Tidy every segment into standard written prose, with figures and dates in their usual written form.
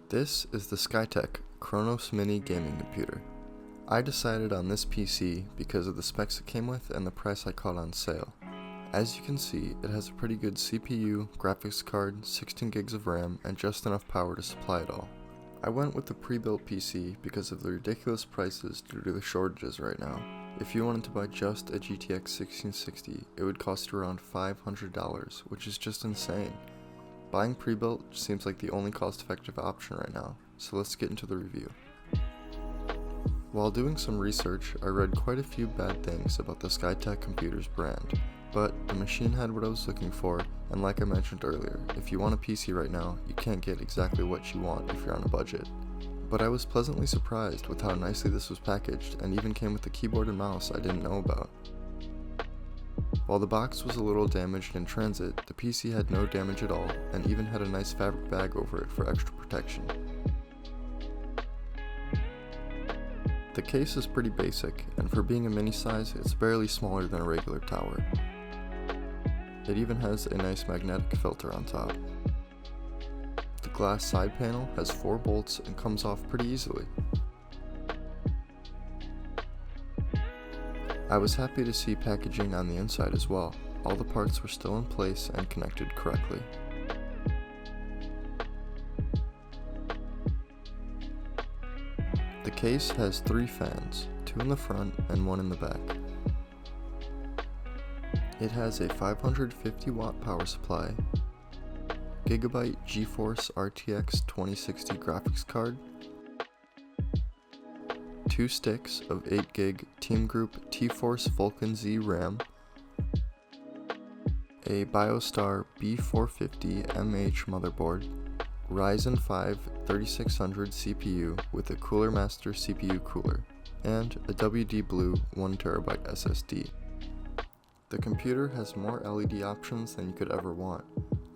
This is the Skytech Chronos mini gaming computer. I decided on this PC because of the specs it came with and the price I caught on sale. As you can see, it has a pretty good CPU, graphics card, 16 gigs of RAM, and just enough power to supply it all. I went with the pre-built PC because of the ridiculous prices due to the shortages right now. If you wanted to buy just a GTX 1660, it would cost you around $500, which is just insane. Buying pre-built seems like the only cost-effective option right now, so let's get into the review. While doing some research, I read quite a few bad things about the Skytech computer's brand, but the machine had what I was looking for, and like I mentioned earlier, if you want a PC right now, you can't get exactly what you want if you're on a budget. But I was pleasantly surprised with how nicely this was packaged, and even came with a keyboard and mouse I didn't know about. While the box was a little damaged in transit, the PC had no damage at all, and even had a nice fabric bag over it for extra protection. The case is pretty basic, and for being a mini size, it's barely smaller than a regular tower. It even has a nice magnetic filter on top. The glass side panel has 4 bolts and comes off pretty easily. I was happy to see packaging on the inside as well. All the parts were still in place and connected correctly. The case has 3 fans, 2 in the front and 1 in the back. It has a 550 watt power supply, Gigabyte GeForce RTX 2060 graphics card, 2 sticks of 8GB Team Group T-Force Vulcan Z RAM, a BioStar B450MH motherboard, Ryzen 5 3600 CPU with a Cooler Master CPU cooler, and a WD Blue 1TB SSD. The computer has more LED options than you could ever want.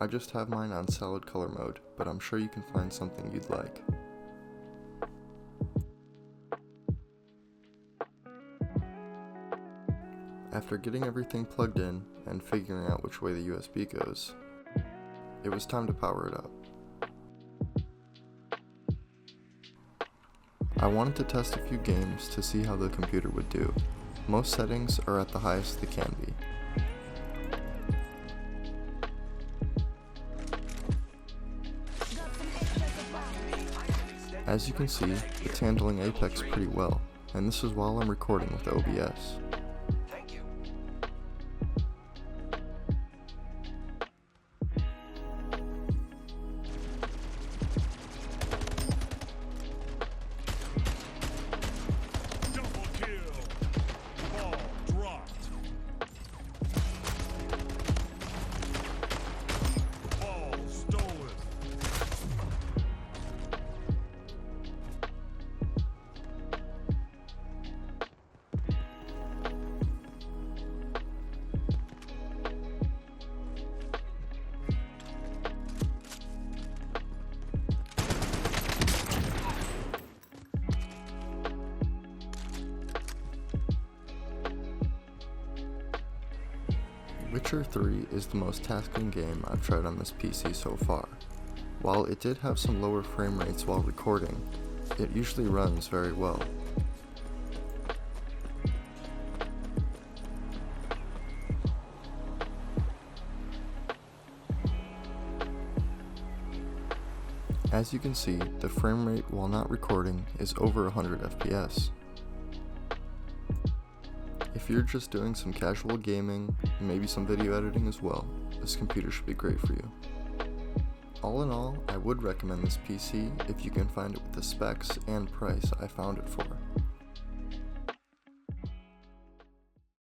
I just have mine on solid color mode, but I'm sure you can find something you'd like. After getting everything plugged in and figuring out which way the USB goes, it was time to power it up. I wanted to test a few games to see how the computer would do. Most settings are at the highest they can be. As you can see, it's handling Apex pretty well, and this is while I'm recording with OBS. Witcher 3 is the most tasking game I've tried on this PC so far. While it did have some lower frame rates while recording, it usually runs very well. As you can see, the frame rate while not recording is over 100 FPS. If you're just doing some casual gaming, and maybe some video editing as well, this computer should be great for you. All in all, I would recommend this PC if you can find it with the specs and price I found it for.